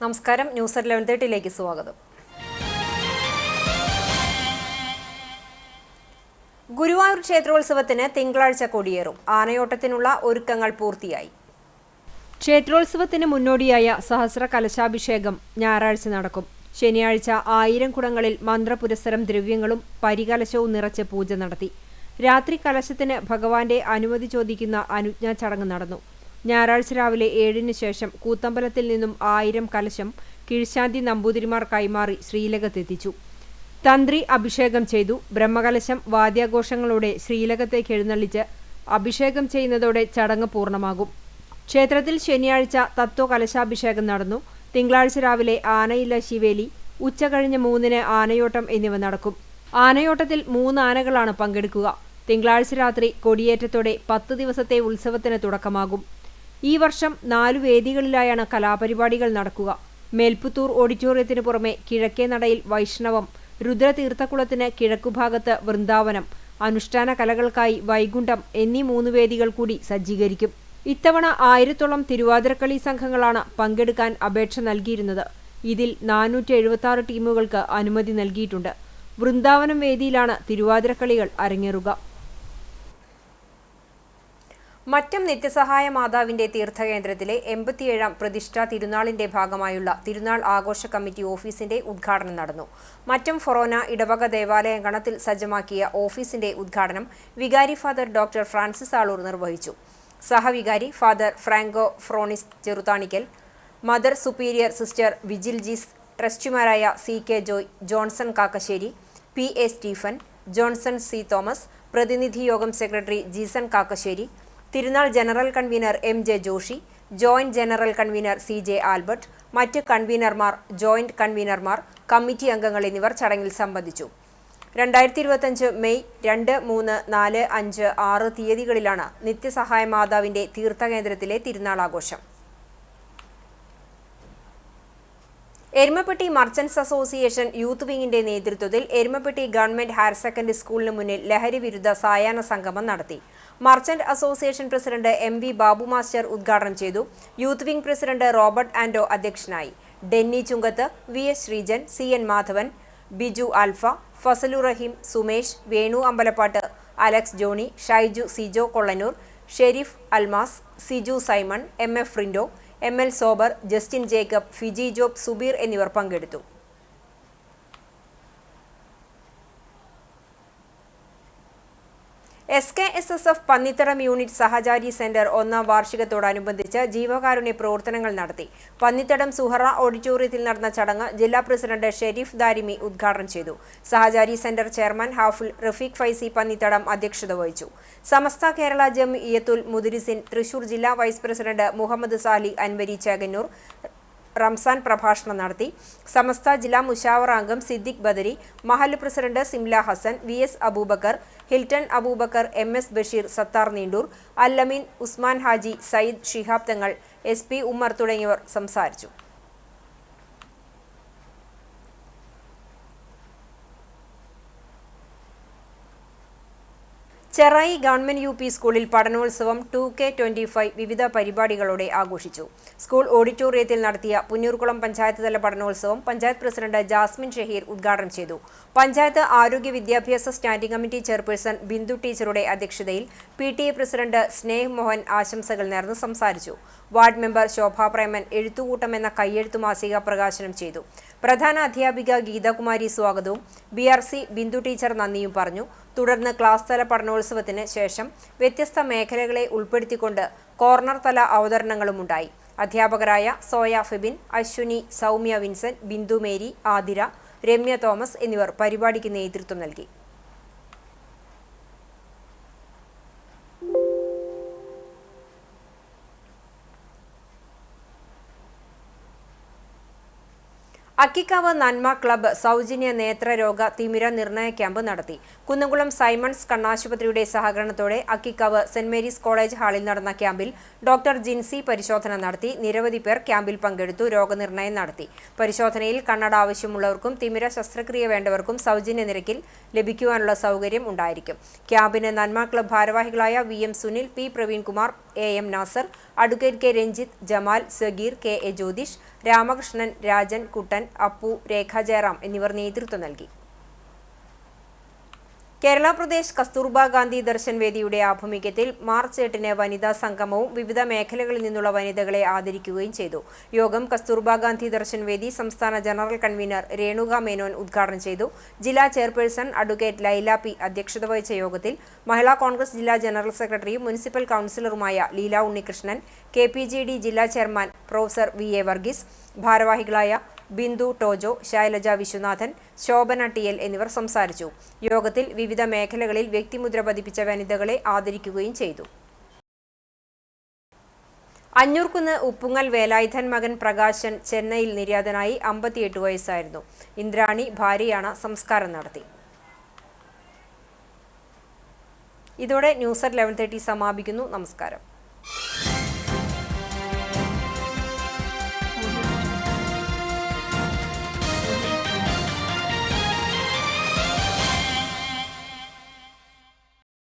നമസ്കാരം. ന്യൂസ് 11:30 സ്വാഗതം. ഗുരുവായൂർ ക്ഷേത്രോത്സവത്തിന് തിങ്കളാഴ്ച കൊടിയേറും. ആനയോട്ടത്തിനുള്ള ഒരുക്കങ്ങൾ പൂർത്തിയായി. ക്ഷേത്രോത്സവത്തിന് മുന്നോടിയായ സഹസ്ര കലശാഭിഷേകം ഞായറാഴ്ച നടക്കും. ശനിയാഴ്ച 1000 കുടങ്ങളിൽ മന്ത്രപുരസ്സരം ദ്രവ്യങ്ങളും പരികലശവും നിറച്ച് പൂജ നടത്തി. രാത്രി കലശത്തിന് ഭഗവാന്റെ അനുമതി ചോദിക്കുന്ന അനുജ്ഞാ ചടങ്ങ് നടന്നു. ഞായറാഴ്ച രാവിലെ 7-ന് ശേഷം കൂത്തമ്പലത്തിൽ നിന്നും 1000 കലശം കീഴ്ശാന്തി നമ്പൂതിരിമാർ കൈമാറി ശ്രീലകത്തെത്തിച്ചു. തന്ത്രി അഭിഷേകം ചെയ്തു. ബ്രഹ്മകലശം വാദ്യാഘോഷങ്ങളോടെ ശ്രീലകത്തേക്ക് എഴുന്നള്ളിച്ച് അഭിഷേകം ചെയ്യുന്നതോടെ ചടങ്ങ് പൂർണ്ണമാകും. ക്ഷേത്രത്തിൽ ശനിയാഴ്ച തത്വകലശാഭിഷേകം നടന്നു. തിങ്കളാഴ്ച രാവിലെ ആനയില്ല ശിവേലി, ഉച്ചകഴിഞ്ഞ് 3-ന് ആനയോട്ടം എന്നിവ നടക്കും. ആനയോട്ടത്തിൽ 3 ആനകളാണ് പങ്കെടുക്കുക. തിങ്കളാഴ്ച രാത്രി കൊടിയേറ്റത്തോടെ 10 ദിവസത്തെ ഉത്സവത്തിന് തുടക്കമാകും. ഈ വർഷം 4 വേദികളിലായാണ് കലാപരിപാടികൾ നടക്കുക. മേൽപ്പുത്തൂർ ഓഡിറ്റോറിയത്തിന് പുറമെ കിഴക്കേ നടയിൽ വൈഷ്ണവം, രുദ്രതീർത്ഥക്കുളത്തിന് കിഴക്കുഭാഗത്ത് വൃന്ദാവനം, അനുഷ്ഠാന കലകൾക്കായി വൈകുണ്ഠം എന്നീ 3 വേദികൾ കൂടി സജ്ജീകരിക്കും. ഇത്തവണ 1000-ഓളം തിരുവാതിരക്കളി സംഘങ്ങളാണ് പങ്കെടുക്കാൻ അപേക്ഷ നൽകിയിരുന്നത്. ഇതിൽ 476 ടീമുകൾക്ക് അനുമതി നൽകിയിട്ടുണ്ട്. വൃന്ദാവനം വേദിയിലാണ് തിരുവാതിരക്കളികൾ അരങ്ങേറുക. മറ്റം നിത്യസഹായ മാതാവിന്റെ തീർത്ഥകേന്ദ്രത്തിലെ 87ാം പ്രതിഷ്ഠാ തിരുനാളിന്റെ ഭാഗമായുള്ള തിരുനാൾ ആഘോഷ കമ്മിറ്റി ഓഫീസിന്റെ ഉദ്ഘാടനം നടന്നു. മറ്റം ഫൊറോന ഇടവക ദേവാലയങ്കണത്തിൽ സജ്ജമാക്കിയ ഓഫീസിന്റെ ഉദ്ഘാടനം വികാരി ഫാദർ ഡോക്ടർ ഫ്രാൻസിസ് ആളൂർ നിർവഹിച്ചു. സഹവികാരി father Franco Fronis Cheruthanikkal, mother superior sister Vigil Jees, ട്രസ്റ്റിമാരായ CK Joy, Johnson Kakkassery, PA Stephen, Johnson C Thomas, പ്രതിനിധി യോഗം സെക്രട്ടറി ജീസൺ കാക്കശ്ശേരി, തിരുനാൾ general convener MJ Joshi, joint general convener CJ Albert, മറ്റ് കൺവീനർമാർ, ജോയിന്റ് കൺവീനർമാർ, കമ്മിറ്റി അംഗങ്ങൾ എന്നിവർ ചടങ്ങിൽ സംബന്ധിച്ചു. 2025 മെയ് 2, 3, 4, 5, 6 തീയതികളിലാണ് നിത്യസഹായ മാതാവിന്റെ തീർത്ഥകേന്ദ്രത്തിലെ തിരുനാൾ ആഘോഷം. എരുമപ്പെട്ടി മർച്ചന്റ്സ് അസോസിയേഷൻ യൂത്ത് വിങ്ങിന്റെ നേതൃത്വത്തിൽ എരുമപ്പെട്ടി ഗവൺമെന്റ് ഹയർ സെക്കൻഡറി സ്കൂളിന് മുന്നിൽ ലഹരി വിരുദ്ധ സായാഹ്ന സംഗമം നടത്തി. Merchant association president MV Babu master ഉദ്ഘാടനം ചെയ്തു. Youth wing president Robert Ando അധ്യക്ഷനായി. Denny Chunkath, VS Sreejan, CN Madhavan, Biju Alfa, Fazalu Raheem, Sumesh, Venu Ambalappattu, Alex Johny, Shaiju Sijo Kollanoor, Sherif Almas, Siju Simon, MF Rindo, ML Sober, Justin Jacob, Fiji Job, Subeer എന്നിവർ പങ്കെടുത്തു. SKSSF Pannithadam unit Sahachari centre 1ാം വാർഷികത്തോടനുബന്ധിച്ച് ജീവകാരുണ്യ പ്രവർത്തനങ്ങൾ നടത്തി. പന്നിത്തടം സുഹറ ഓഡിറ്റോറിയത്തിൽ നടന്ന ചടങ്ങ് ജില്ലാ പ്രസിഡന്റ് ഷെരീഫ് ദാരിമി ഉദ്ഘാടനം ചെയ്തു. സഹചാരി സെന്റർ ചെയർമാൻ ഹാഫിൽ റഫീഖ് ഫൈസി പന്നിത്തടം അധ്യക്ഷത വഹിച്ചു. സമസ്ത കേരള ജംഇയ്യത്തുൽ മുദരിസിൻ തൃശൂർ ജില്ലാ വൈസ് പ്രസിഡന്റ് മുഹമ്മദ് സാലി അൻവരി ചേകന്നൂർ റംസാൻ പ്രഭാഷണം നടത്തി. സമസ്ത ജില്ലാ മുശാവറ അംഗം സിദ്ദിഖ് ബദരി, മഹല്ല് president Simla Hasan, VS Abubakar, Hilton Abubakar, MS Basheer, Sathar Neendoor, Allameen, Usman Haji, Sayyid Shihab Thangal, SP Ummer തുടങ്ങിയവർ സംസാരിച്ചു. ചെറായി ഗവൺമെന്റ് UP സ്കൂളിൽ പഠനോത്സവം 2K25 വിവിധ പരിപാടികളോടെ ആഘോഷിച്ചു. സ്കൂൾ ഓഡിറ്റോറിയത്തിൽ നടത്തിയ പുന്നൂർകുളം പഞ്ചായത്ത് തല പഠനോത്സവം പഞ്ചായത്ത് പ്രസിഡന്റ് ജാസ്മിൻ ഷഹീർ ഉദ്ഘാടനം ചെയ്തു. പഞ്ചായത്ത് ആരോഗ്യ വിദ്യാഭ്യാസ സ്റ്റാൻഡിംഗ് കമ്മിറ്റി ചെയർപേഴ്സൺ ബിന്ദു ടീച്ചറുടെ അധ്യക്ഷതയിൽ PTA പ്രസിഡന്റ് സ്നേഹ് മോഹൻ ആശംസകൾ നേർന്ന് സംസാരിച്ചു. വാർഡ് മെമ്പർ ശോഭാ പ്രേമൻ എഴുത്തുകൂട്ടം എന്ന കയ്യെഴുത്തു മാസിക പ്രകാശനം ചെയ്തു. പ്രധാന അധ്യാപിക ഗീതാകുമാരി സ്വാഗതവും BRC ബിന്ദു ടീച്ചർ നന്ദിയും പറഞ്ഞു. തുടർന്ന് ക്ലാസ് തല പഠനോത്സവത്തിന് ശേഷം വ്യത്യസ്ത മേഖലകളെ ഉൾപ്പെടുത്തിക്കൊണ്ട് കോർണർ തല അവതരണങ്ങളുമുണ്ടായി. അധ്യാപകരായ soya Febin, Ashwini, Soumya Vincent, Bindu Mary, Athira, Ramya Thomas എന്നിവർ പരിപാടിക്ക് നേതൃത്വം നൽകി. അക്കിക്കാവ് നന്മ ക്ലബ്ബ് സൗജന്യ നേത്രരോഗ തിമിര നിർണയ ക്യാമ്പ് നടത്തി. കുന്നംകുളം സൈമൺസ് കണ്ണാശുപത്രിയുടെ സഹകരണത്തോടെ അക്കിക്കാവ് സെന്റ് മേരീസ് കോളേജ് ഹാളിൽ നടന്ന ക്യാമ്പിൽ ഡോക്ടർ ജിൻസി പരിശോധന നടത്തി. നിരവധി പേർ ക്യാമ്പിൽ പങ്കെടുത്തു രോഗനിർണയം നടത്തി. പരിശോധനയിൽ കണ്ണട ആവശ്യമുള്ളവർക്കും തിമിര ശസ്ത്രക്രിയ വേണ്ടവർക്കും സൗജന്യ നിരക്കിൽ ലഭിക്കുവാനുള്ള സൗകര്യം ഉണ്ടായിരിക്കും. ക്യാമ്പിന് നന്മ ക്ലബ്ബ് ഭാരവാഹികളായ VM Sunil, P Praveenkumar, AM Nasar, advocate K Ranjith, Jamal, Sageer, KA Jyothish, Ramakrishnan, Rajan, Kuttan, Appu, Rekha Jayaram എന്നിവർ നേതൃത്വം നൽകി. കേരള പ്രദേശ് കസ്തൂർബ ഗാന്ധി ദർശൻ വേദിയുടെ ആഭിമുഖ്യത്തിൽ മാർച്ച് 8-ന് വനിതാ സംഗമവും വിവിധ മേഖലകളിൽ നിന്നുള്ള വനിതകളെ ആദരിക്കുകയും ചെയ്തു. യോഗം കസ്തൂർബ ഗാന്ധി ദർശൻ വേദി സംസ്ഥാന ജനറൽ കൺവീനർ രേണുക മേനോൻ ഉദ്ഘാടനം ചെയ്തു. ജില്ലാ ചെയർപേഴ്സൺ അഡ്വക്കേറ്റ് ലൈല പി അധ്യക്ഷത വഹിച്ച യോഗത്തിൽ മഹിളാ കോൺഗ്രസ് ജില്ലാ ജനറൽ സെക്രട്ടറിയും മുനിസിപ്പൽ കൗൺസിലറുമായ ലീല ഉണ്ണികൃഷ്ണൻ, KPGD ജില്ലാ ചെയർമാൻ പ്രൊഫസർ VA വർഗീസ്, ഭാരവാഹികളായ ബിന്ദു ടോജോ, ശൈലജ വിശ്വനാഥൻ, ശോഭന TL എന്നിവർ സംസാരിച്ചു. യോഗത്തിൽ വിവിധ മേഖലകളിൽ വ്യക്തിമുദ്ര പതിപ്പിച്ച വനിതകളെ ആദരിക്കുകയും ചെയ്തു. അഞ്ഞൂർകുന്ന് ഉപ്പുങ്ങൽ വേലായുധൻ മകൻ പ്രകാശൻ ചെന്നൈയിൽ നിര്യാതനായി. 58 വയസ്സായിരുന്നു. ഇന്ദ്രാണി ഭാര്യയാണ്. സംസ്കാരം നടത്തി. ഇതോടെ ന്യൂസ് at 11:30 സമാപിക്കുന്നു. നമസ്കാരം.